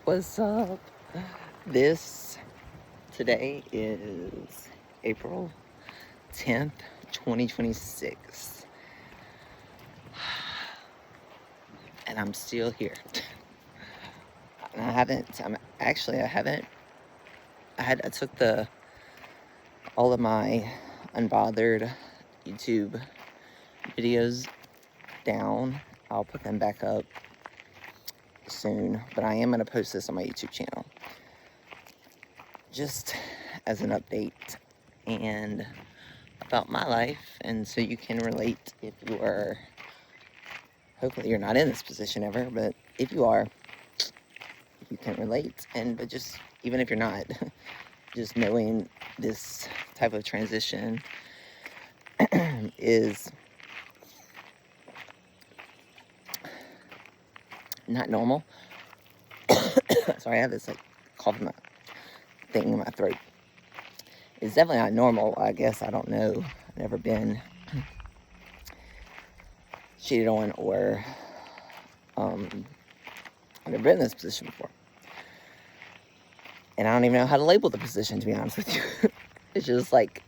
What's up? Today is April 10th, 2026, and I'm still here. And I took all of my unbothered YouTube videos down. I'll put them back up soon, but I am going to post this on my YouTube channel just as an update and about my life, and so you can relate if you are. Hopefully you're not in this position ever, but if you are, you can relate. But just even if you're not, just knowing this type of transition is not normal. Sorry, I have this cough in my thing in my throat. It's definitely not normal, I guess. I don't know. I've never been cheated on or I've never been in this position before. And I don't even know how to label the position, to be honest with you. It's just it's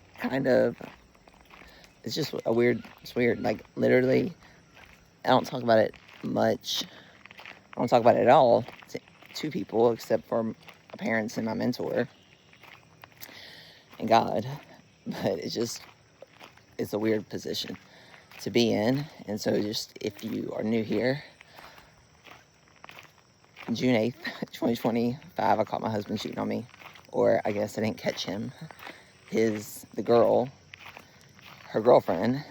just it's weird. Literally, I don't talk about it much. I don't talk about it at all to people except for my parents and my mentor and God. But it's a weird position to be in. And so just if you are new here, June 8th, 2025, I caught my husband cheating on me. Or I guess I didn't catch him. Her girlfriend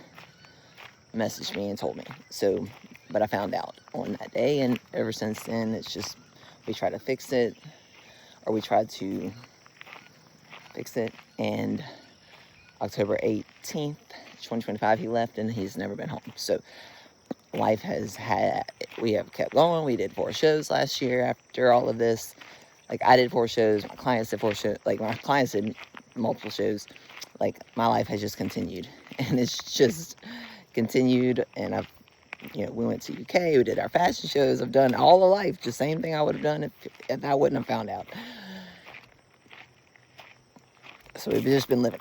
messaged me and told me. So, but I found out on that day, and ever since then, it's just, we tried to fix it, and October 18th, 2025, he left, and he's never been home. So we have kept going. We did 4 shows last year after all of this. I did 4 shows, my clients did 4 shows, my clients did multiple shows. My life has just continued, and it's just continued, and we went to UK, we did our fashion shows. I've done all of life, the same thing I would have done if I wouldn't have found out. So we've just been living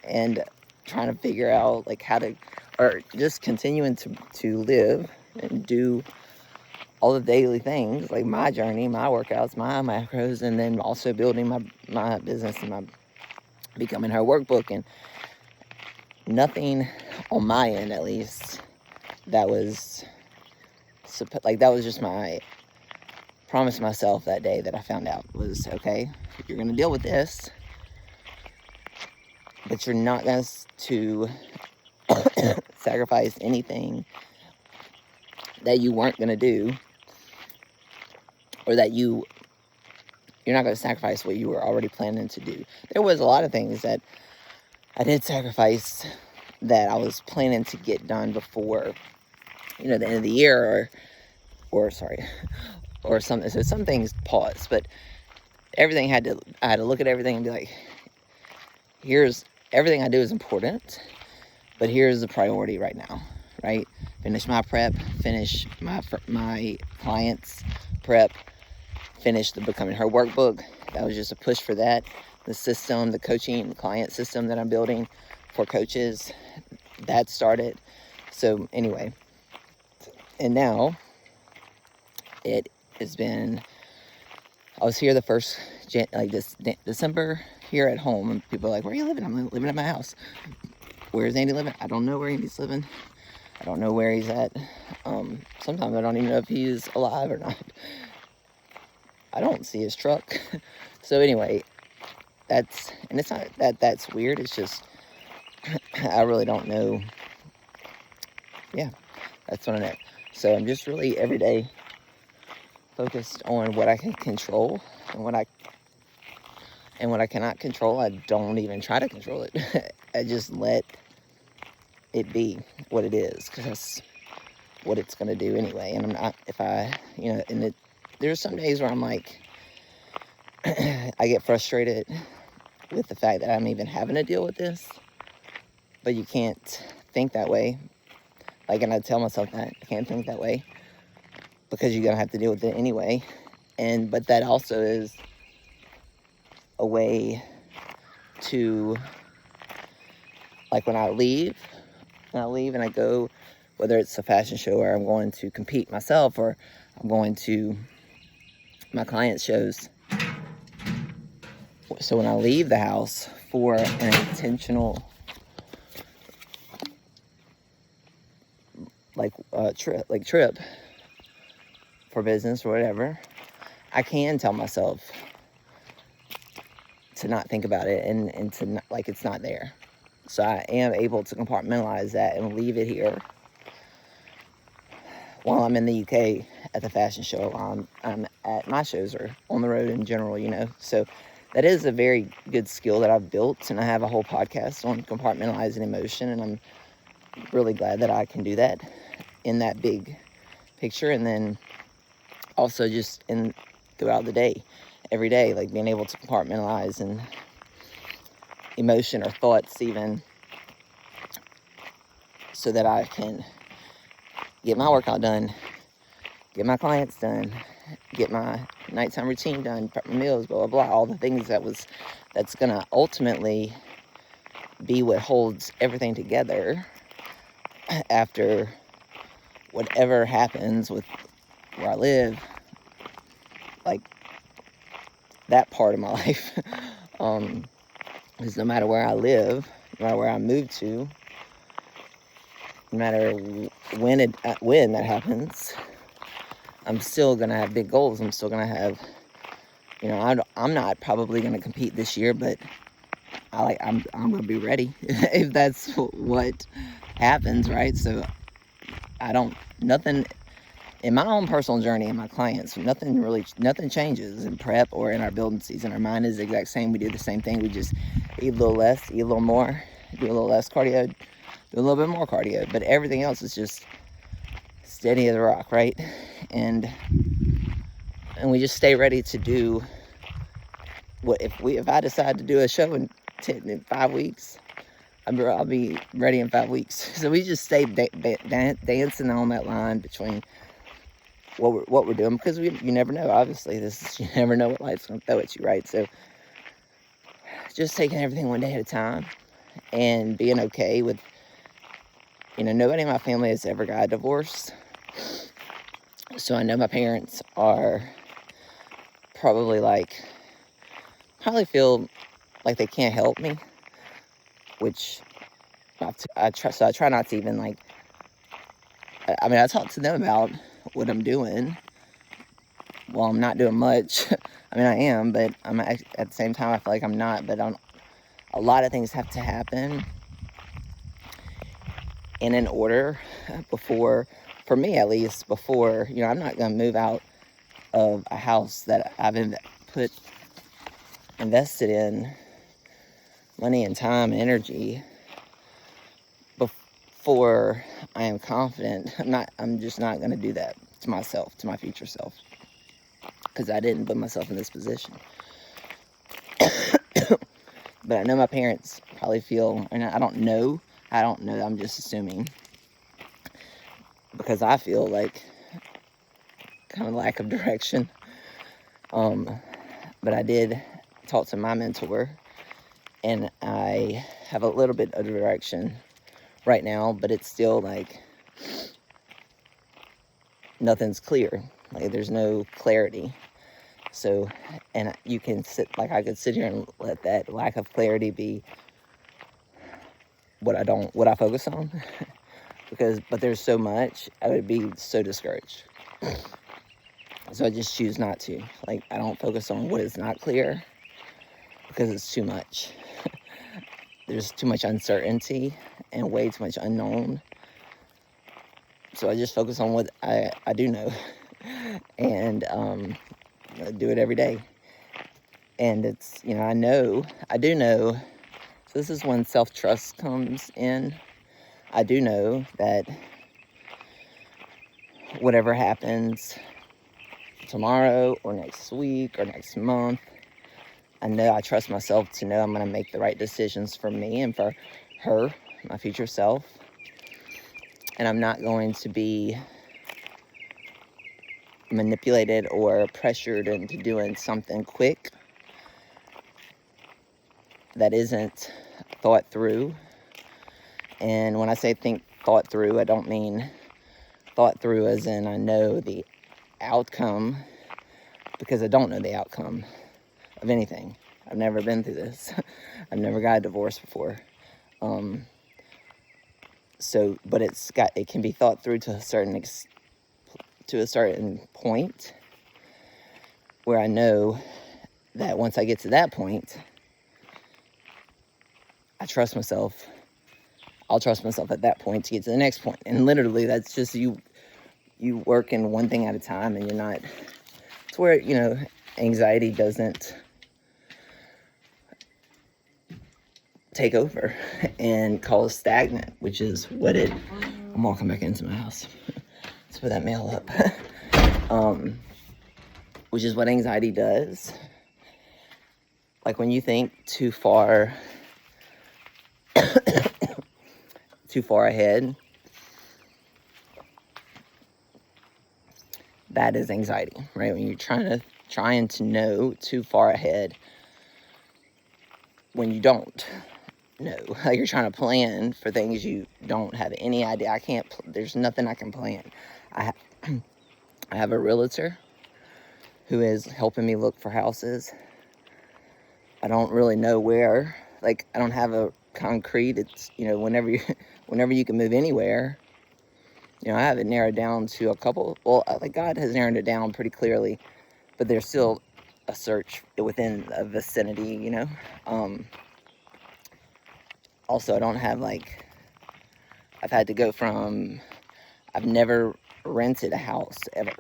and trying to figure out or just continuing to live and do all the daily things, my journey, my workouts, my macros, and then also building my business and becoming her workbook. And nothing on my end, at least, that was just my promise to myself that day that I found out was, okay, you're going to deal with this, but you're not going to sacrifice anything that you weren't going to do, or that you're not going to sacrifice what you were already planning to do. There was a lot of things that I did sacrifice that I was planning to get done before, the end of the year, or something. So some things paused, but I had to look at everything and be like, here's everything I do is important, but here's the priority right now, right? Finish my prep, finish my clients' prep, finish the Becoming Her workbook. That was just a push for that. The system, the coaching client system that I'm building for coaches, that started. So anyway, and now it has been, I was here the first, this December here at home, and people are like, where are you living? I'm living at my house. Where's Andy living? I don't know where Andy's living. I don't know where he's at. Sometimes I don't even know if he's alive or not. I don't see his truck. So anyway, it's not that that's weird. It's just, I really don't know. Yeah, that's what I know. So I'm just really every day focused on what I can control, and what I cannot control, I don't even try to control it. I just let it be what it is, because that's what it's going to do anyway. And I'm not, there's some days where I'm like, I get frustrated with the fact that I'm even having to deal with this, but you can't think that way. And I tell myself that I can't think that way, because you're going to have to deal with it anyway. but that also is a way to, like, when I leave and I go, whether it's a fashion show or I'm going to compete myself or I'm going to my clients' shows. So when I leave the house for an intentional trip for business or whatever, I can tell myself to not think about it and to not, like, it's not there. So I am able to compartmentalize that and leave it here while I'm in the UK at the fashion show. I'm at my shows or on the road in general, So that is a very good skill that I've built, and I have a whole podcast on compartmentalizing emotion, and I'm really glad that I can do that in that big picture. And then also just throughout the day, every day, like being able to compartmentalize and emotion or thoughts even, so that I can get my workout done, get my clients done, get my nighttime routine done, prep my meals, blah, blah, blah, all the things that's going to ultimately be what holds everything together after whatever happens with where I live, like that part of my life. Because no matter where I live, no matter where I move to, no matter when that happens, I'm still gonna have big goals. I'm still gonna have, I'm not probably gonna compete this year, but I'm gonna be ready if that's what happens, right? So nothing in my own personal journey and my clients, nothing changes in prep or in our building season. Our mind is the exact same. We do the same thing. We just eat a little less, eat a little more, do a little less cardio, do a little bit more cardio, but everything else is just steady as a rock, right? And we just stay ready to do what if I decide to do a show in 5 weeks, I'll be ready in 5 weeks. So we just stay dancing on that line between what we're doing, because you never know. Obviously, you never know what life's gonna throw at you, right? So just taking everything one day at a time and being okay with, nobody in my family has ever got divorced. So I know my parents are probably feel like they can't help me, which I try not to even I talk to them about what I'm doing. Well, I'm not doing much. I am, but at the same time, I feel like I'm not. But a lot of things have to happen in an order before, for me at least, before, I'm not going to move out of a house that I've invested in money and time and energy before I am confident. I'm just not going to do that to myself, to my future self, because I didn't put myself in this position. But I know my parents probably feel, and I don't know, I'm just assuming, because I feel like kind of lack of direction. But I did talk to my mentor, and I have a little bit of direction right now, but it's still nothing's clear. There's no clarity. So, and you can I could sit here and let that lack of clarity be what I focus on. But there's so much, I would be so discouraged. So I just choose not to. I don't focus on what is not clear, because it's too much. There's too much uncertainty and way too much unknown. So I just focus on what I do know, and do it every day. And it's, I do know. So this is when self-trust comes in. I do know that whatever happens tomorrow or next week or next month, I trust myself to know I'm going to make the right decisions for me and for her, my future self. And I'm not going to be manipulated or pressured into doing something quick that isn't thought through. And when I say thought through, I don't mean thought through as in I know the outcome, because I don't know the outcome of anything. I've never been through this. I've never got a divorce before. But it can be thought through to a certain point, where I know that once I get to that point, I trust myself. I'll trust myself at that point to get to the next point. And literally, that's just you working one thing at a time, and you're not, it's where, anxiety doesn't take over and cause stagnant, which is what I'm walking back into my house. Let's put that mail up. Which is what anxiety does. Like when you think too far ahead, that is anxiety, right? When you're trying to know too far ahead when you don't know. Like you're trying to plan for things you don't have any idea. There's nothing I can plan. I have a realtor who is helping me look for houses. I don't really know where. Like, I don't have a concrete. It's, whenever you can move anywhere. I have it narrowed down to a couple. Well, like God has narrowed it down pretty clearly, but there's still a search within a vicinity, Also, I don't have I've had to go from, I've never rented a house ever.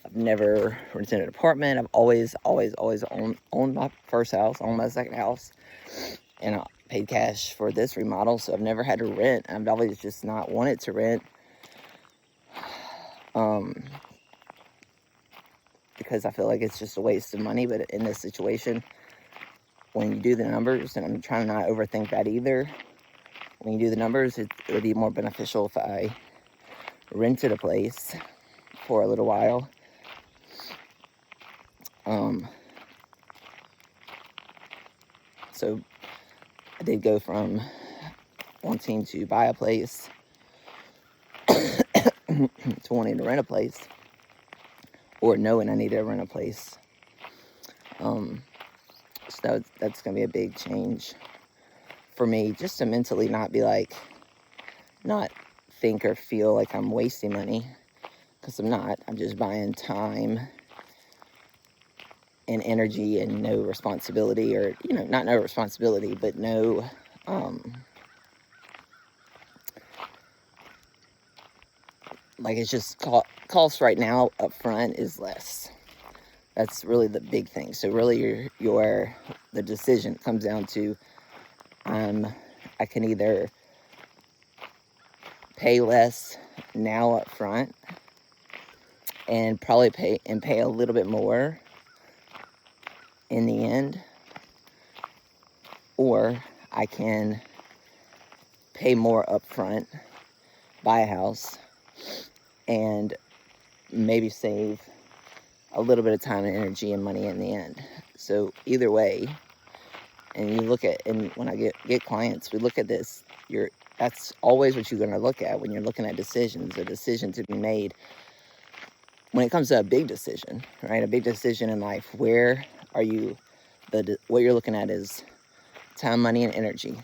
I've never rented an apartment. I've always owned my first house, owned my second house, and I paid cash for this remodel, so I've never had to rent. I've always just not wanted to rent, because I feel like it's just a waste of money. But in this situation, when you do the numbers, and I'm trying to not overthink that either, when you do the numbers, it would be more beneficial if I rented a place for a little while. So I did go from wanting to buy a place to wanting to rent a place, or knowing I needed to rent a place. So that's going to be a big change for me, just to mentally not think or feel like I'm wasting money, because I'm not. I'm just buying time and energy and no responsibility, or, not no responsibility, but no, it's just cost right now up front is less. That's really the big thing. So really the decision comes down to, I can either pay less now up front and probably pay a little bit more in the end, or I can pay more up front, buy a house, and maybe save a little bit of time and energy and money in the end. So either way, and you look at, and when I get clients, we look at this, that's always what you're going to look at when you're looking at decisions, a decision to be made. When it comes to a big decision, right? A big decision in life, what you're looking at is time, money, and energy.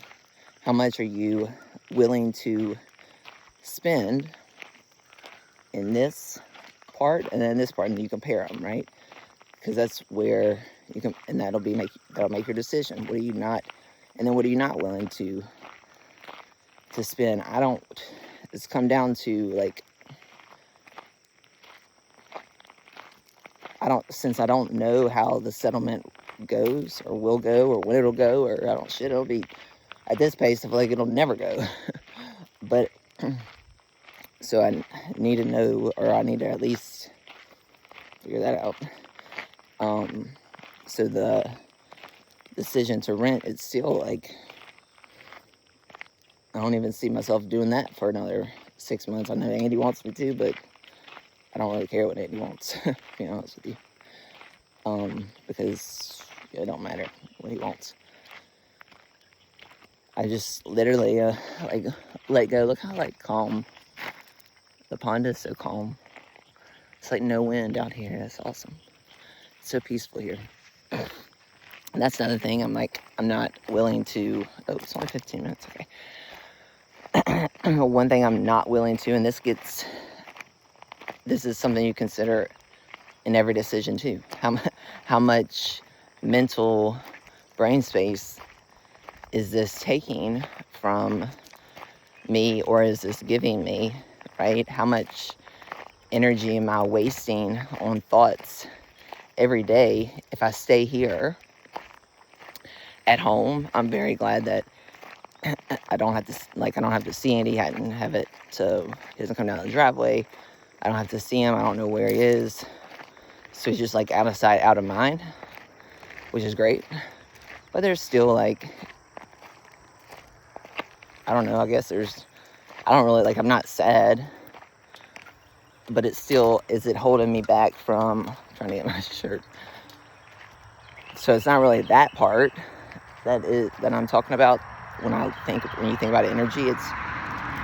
How much are you willing to spend in this part and then this part, and you compare them, right? Because that's where you can, and that'll make your decision. What are you not willing to spend? It's come down to since I don't know how the settlement goes or will go or when it'll go, or it'll be at this pace, I feel like it'll never go. But so I need to know, or I need to at least figure that out. So the decision to rent, it's still I don't even see myself doing that for another 6 months. I know Andy wants me to, but I don't really care what Andy wants, to be honest with you. Because it don't matter what he wants. I just literally like let go. Look how like calm the pond is. So calm. It's like no wind out here. That's awesome. It's so peaceful here. And that's another thing. I'm not willing to. Oh, it's only 15 minutes. Okay. One thing I'm not willing to, and this is something you consider in every decision too. How much mental brain space is this taking from me, or is this giving me, right? How much energy am I wasting on thoughts every day if I stay here at home? I'm very glad that I don't have to see Andy. I didn't have it, so he doesn't come down the driveway. I don't have to see him. I don't know where he is. So he's just like out of sight, out of mind, which is great. But there's still like, I don't know, I guess I don't really, I'm not sad, but it's still, is it holding me back from trying to get my shirt? So it's not really that part that I'm talking about when you think about energy. It's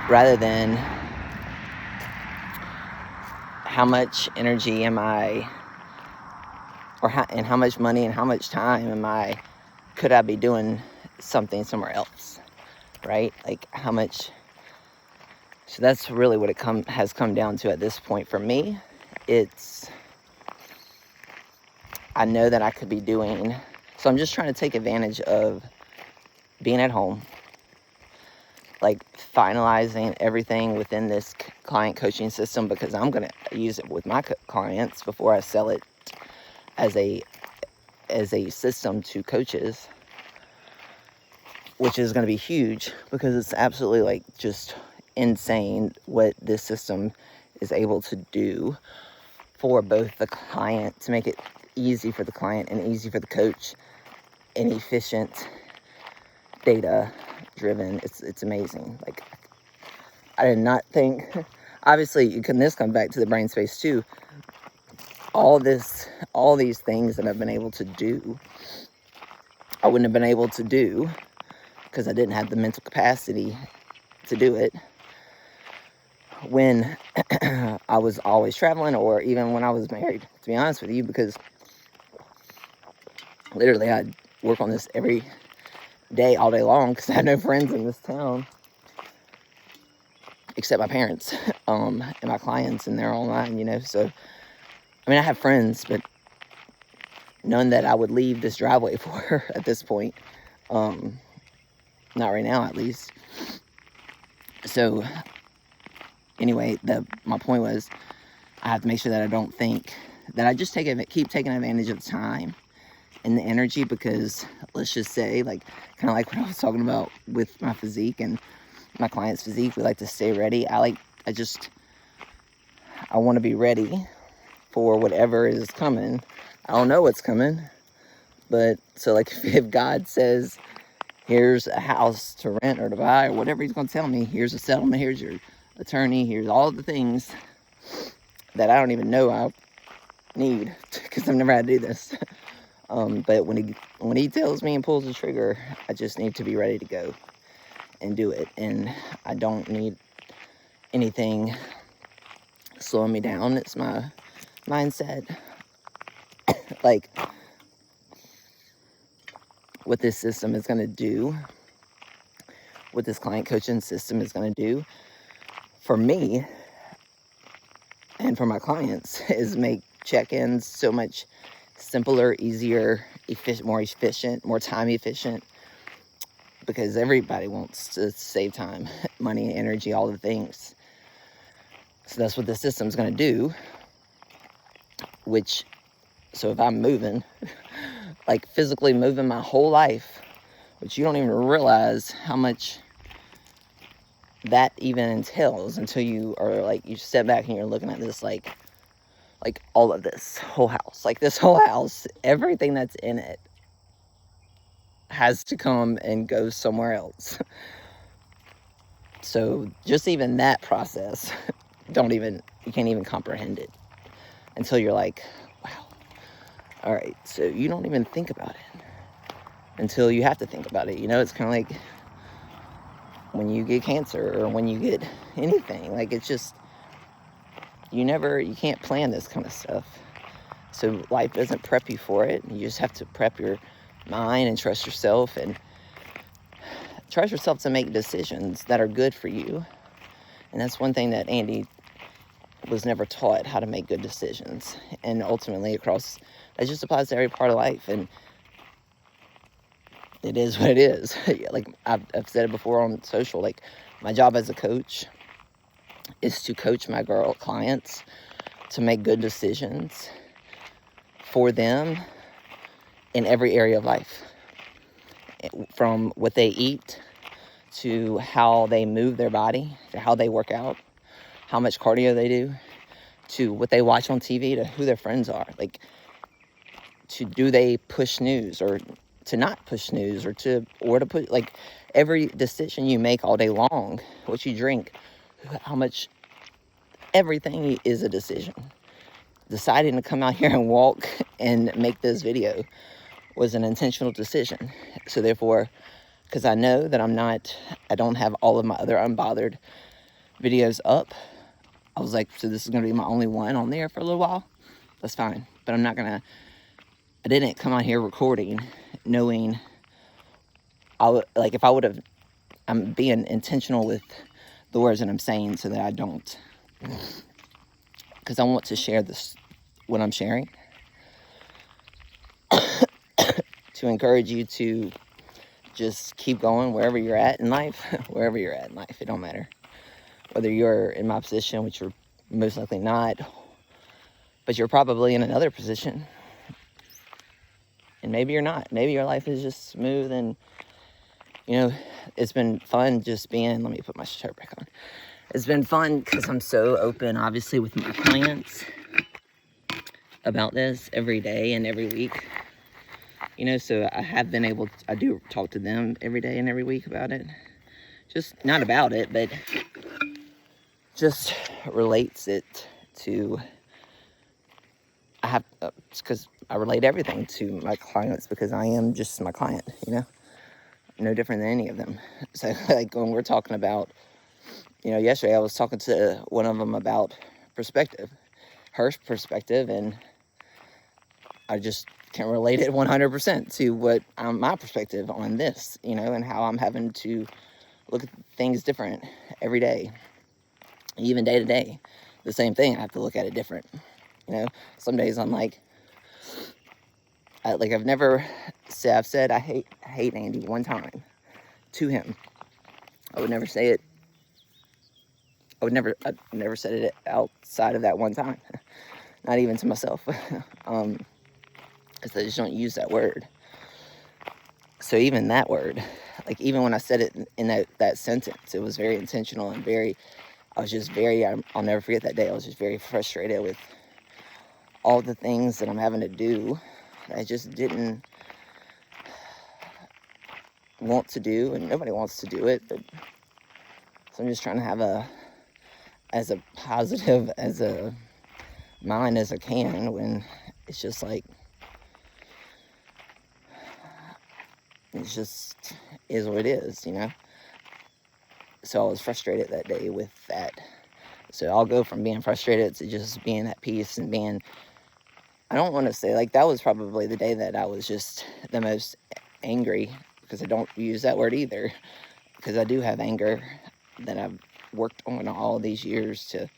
rather than how much energy am I, and how much money and how much time could I be doing something somewhere else, right? Like how much. So that's really what it has come down to at this point for me. I know that I could be doing, so I'm just trying to take advantage of being at home, like finalizing everything within this client coaching system, because I'm going to use it with my clients before I sell it as a system to coaches, which is going to be huge because it's absolutely just insane what this system is able to do for both the client, to make it easy for the client and easy for the coach, and efficient, data driven. It's amazing. I did not think, obviously this comes back to the brain space too. All these things that I've been able to do, I wouldn't have been able to do because I didn't have the mental capacity to do it when I was always traveling, or even when I was married, to be honest with you, because literally I'd work on this every day, all day long, because I had no friends in this town except my parents and my clients, and they're online, so I mean, I have friends, but none that I would leave this driveway for at this point. Not right now, at least. So anyway, my point was, I have to make sure that I don't think that I just keep taking advantage of the time and the energy, because let's just say, kind of like what I was talking about with my physique and my client's physique, we like to stay ready. I want to be ready for whatever is coming. I don't know what's coming, but so if God says, here's a house to rent or to buy or whatever he's going to tell me, here's a settlement, here's your attorney, here's all the things that I don't even know I need, because I've never had to do this. But when he tells me and pulls the trigger, I just need to be ready to go and do it. And I don't need anything slowing me down. It's my mindset. What this system is going to do, what this client coaching system is going to do for me and for my clients is make check-ins so much simpler, easier, more efficient, more time efficient, because everybody wants to save time, money, energy, all the things. So that's what the system's going to do, so if I'm moving, physically moving my whole life, which you don't even realize how much that even entails until you are you step back and you're looking at this, all of this whole house, this whole house, everything that's in it has to come and go somewhere else. So just even that process you can't even comprehend it until you're like, wow, all right, so you don't even think about it until you have to think about it. It's kind of like when you get cancer or when you get anything. Like, it's just, you can't plan this kind of stuff. So life doesn't prep you for it. You just have to prep your mind and trust yourself to make decisions that are good for you. And that's one thing that Andy was never taught, how to make good decisions. And ultimately that just applies to every part of life. And it is what it is. Like I've said it before on social, like my job as a coach is to coach my clients to make good decisions for them in every area of life, from what they eat to how they move their body, to how they work out, how much cardio they do, to what they watch on TV, to who their friends are. Like, do they push news or to not push news, or to put, like, every decision you make all day long, what you drink, how much, everything is a decision. Deciding to come out here and walk and make this video was an intentional decision. So therefore, because I know that I don't have all of my other unbothered videos up, I was like, so this is going to be my only one on there for a little while. That's fine. But I didn't come out here recording knowing, I'm being intentional with the words that I'm saying so that I don't, because I want to share what I'm sharing, to encourage you to just keep going wherever you're at in life. Wherever you're at in life, it don't matter. Whether you're in my position, which you're most likely not, but you're probably in another position. And maybe you're not. Maybe your life is just smooth and, it's been fun just being, let me put my shirt back on. It's been fun because I'm so open, obviously, with my clients about this every day and every week. So I do talk to them every day and every week about it. Just not about it, but just relates it to, because I relate everything to my clients because I am just my client, no different than any of them. So like when we're talking about, yesterday I was talking to one of them about her perspective, and I just can relate it 100% to what my perspective on this, and how I'm having to look at things different every day, even day to day. The same thing, I have to look at it different. Some days I'm like, I've said I hate Andy one time to him. I would never say it. I never said it outside of that one time, not even to myself, because I just don't use that word. So even that word, like even when I said it in that sentence, it was very intentional and I'll never forget that day. I was just very frustrated with all the things that I'm having to do that I just didn't want to do, and nobody wants to do it, but so I'm just trying to have as positive as a mind as I can, when it's just like, it just is what it is, So I was frustrated that day with that. So I'll go from being frustrated to just being at peace and being, I don't want to say, like, that was probably the day that I was just the most angry, because I don't use that word either, because I do have anger that I've worked on all these years to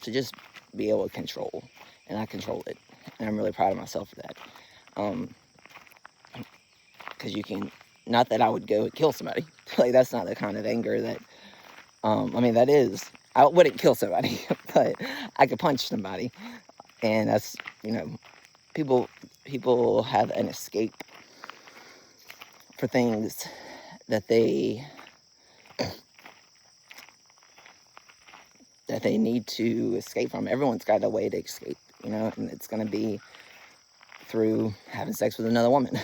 just be able to control, and I control it, and I'm really proud of myself for that. Because not that I would go and kill somebody, like, that's not the kind of anger that, that is, I wouldn't kill somebody, but I could punch somebody, and that's, people have an escape for things that they need to escape from. Everyone's got a way to escape, and it's going to be through having sex with another woman,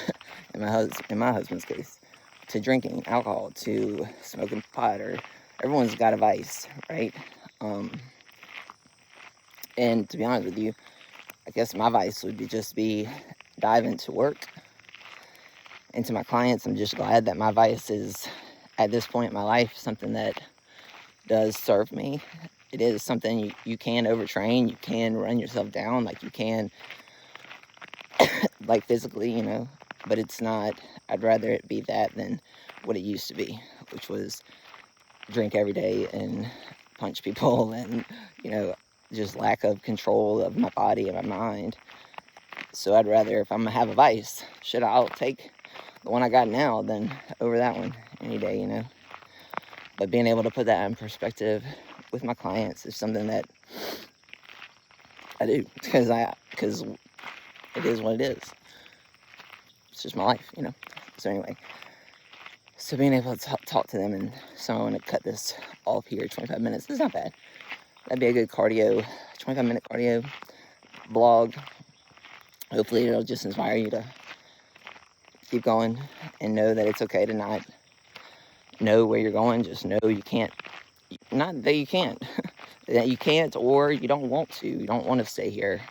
in my husband's case, to drinking alcohol, to smoking pot, or everyone's got a vice, right? And to be honest with you, I guess my vice would be dive into work, into my clients. I'm just glad that my vice is, at this point in my life, something that does serve me. It is something you can overtrain, you can run yourself down, like you can, like physically, you know, but it's not, I'd rather it be that than what it used to be, which was drink every day and punch people and, you know, just lack of control of my body and my mind. So I'd rather, if I'm gonna have a vice, I'll take the one I got now than over that one any day, you know. But being able to put that in perspective with my clients is something that I do, because it is what it is. It's just my life, you know. So anyway, so being able to talk to them, and so I'm gonna cut this off here. 25 minutes. It's not bad. That'd be a good cardio, 25-minute cardio blog. Hopefully it'll just inspire you to keep going and know that it's okay to not know where you're going. Just know you can't, not that you can't, that you can't, or you don't want to. You don't want to stay here.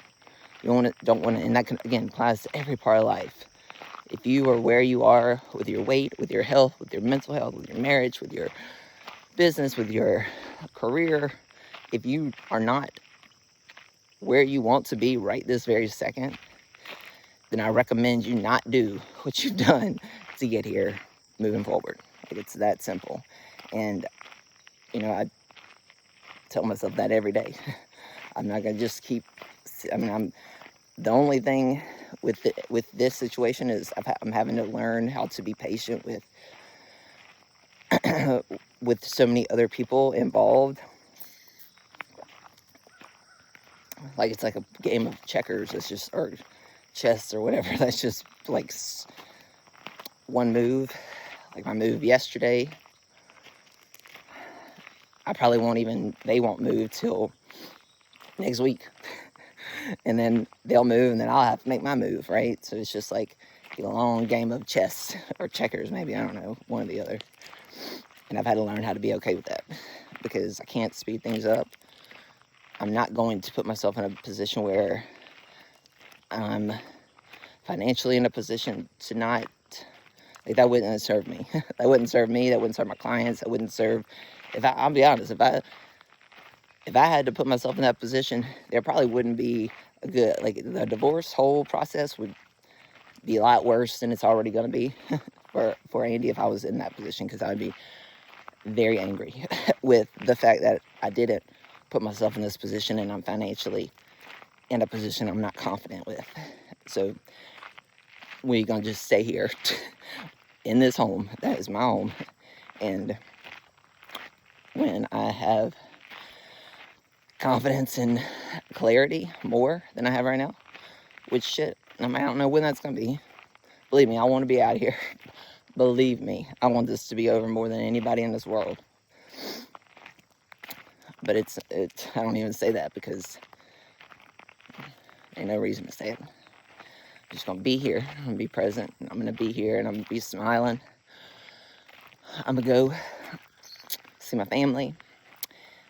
You don't want to, and that can, again, applies to every part of life. If you are where you are with your weight, with your health, with your mental health, with your marriage, with your business, with your career, if you are not where you want to be right this very second, then I recommend you not do what you've done to get here moving forward. Like, it's that simple. And, you know, I tell myself that every day. I'm not going to just keep, the only thing with this situation is I'm having to learn how to be patient with with so many other people involved. Like, it's like a game of checkers. It's just, or chess or whatever. That's just like one move. Like my move yesterday, they won't move till next week. And then they'll move, and then I'll have to make my move, right? So it's just like a long game of chess or checkers, maybe, I don't know, one or the other. And I've had to learn how to be okay with that, because I can't speed things up. I'm not going to put myself in a position where I'm financially in a position to not, like, that wouldn't serve me. That wouldn't serve me. That wouldn't serve my clients. That wouldn't serve, I'll be honest, if I had to put myself in that position, there probably wouldn't be a good, like, the divorce whole process would be a lot worse than it's already going to be for Andy if I was in that position, because I would be very angry with the fact that I didn't put myself in this position, and I'm financially in a position I'm not confident with. So we're going to just stay here in this home. That is my home. And when I have confidence and clarity more than I have right now, which shit, I don't know when that's going to be. Believe me, I want to be out of here. Believe me, I want this to be over more than anybody in this world. But it's I don't even say that, because ain't no reason to say it. I'm just going to be here. I'm going to be present. I'm going to be here, and I'm going to be smiling. I'm going to go see my family.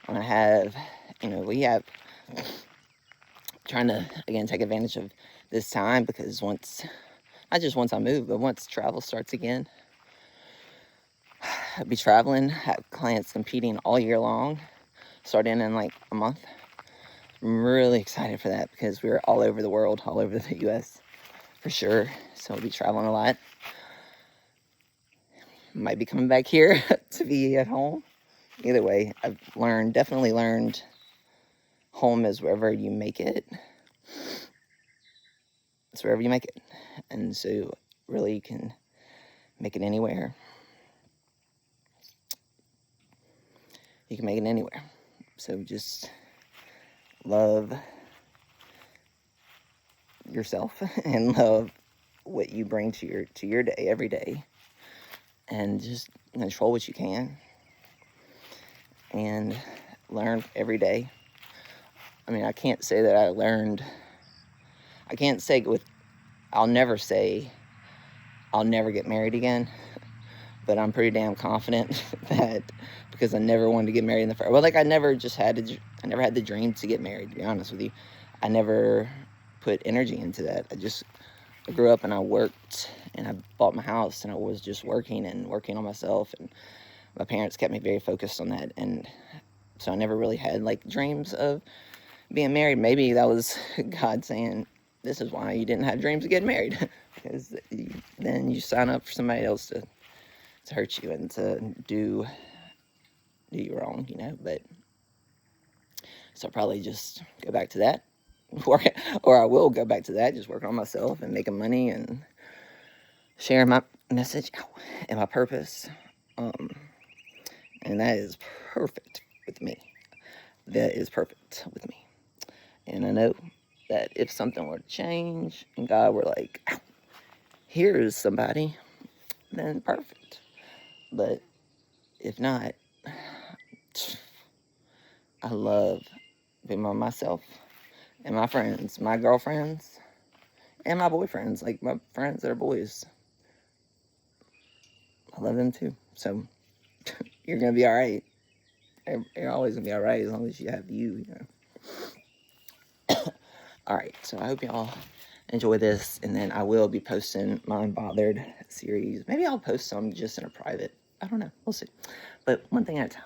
I'm going to have, trying to, again, take advantage of this time, because not just once I move, but once travel starts again, I'll be traveling, have clients competing all year long, starting in like a month. I'm really excited for that, because we're all over the world, all over the U.S. for sure. So I'll be traveling a lot. Might be coming back here to be at home. Either way, I've definitely learned home is wherever you make it. It's wherever you make it. And so really you can make it anywhere. You can make it anywhere. So just love yourself and love what you bring to your day every day, and just control what you can and learn every day. I can't say that I'll never say I'll never get married again, but I'm pretty damn confident that, because I never wanted to get married in the first, well, like, I never had the dream to get married, to be honest with you. I never put energy into that. I grew up and I worked, and I bought my house, and I was just working on myself, and my parents kept me very focused on that, and so I never really had, like, dreams of being married. Maybe that was God saying, this is why you didn't have dreams of getting married, because then you sign up for somebody else to hurt you and to do you wrong, you know. But so I'll probably just go back to that, or I will go back to that, just working on myself and making money and sharing my message and my purpose, and that is perfect with me. That is perfect with me. And I know that if something were to change and God were like, here's somebody, then perfect. But if not, I love being by myself and my friends, my girlfriends, and my boyfriends, like my friends that are boys. I love them too. So you're going to be all right. You're always going to be all right as long as you have you know. All right, so I hope y'all enjoy this, and then I will be posting my Unbothered series. Maybe I'll post some just in a private. I don't know. We'll see. But one thing at a time.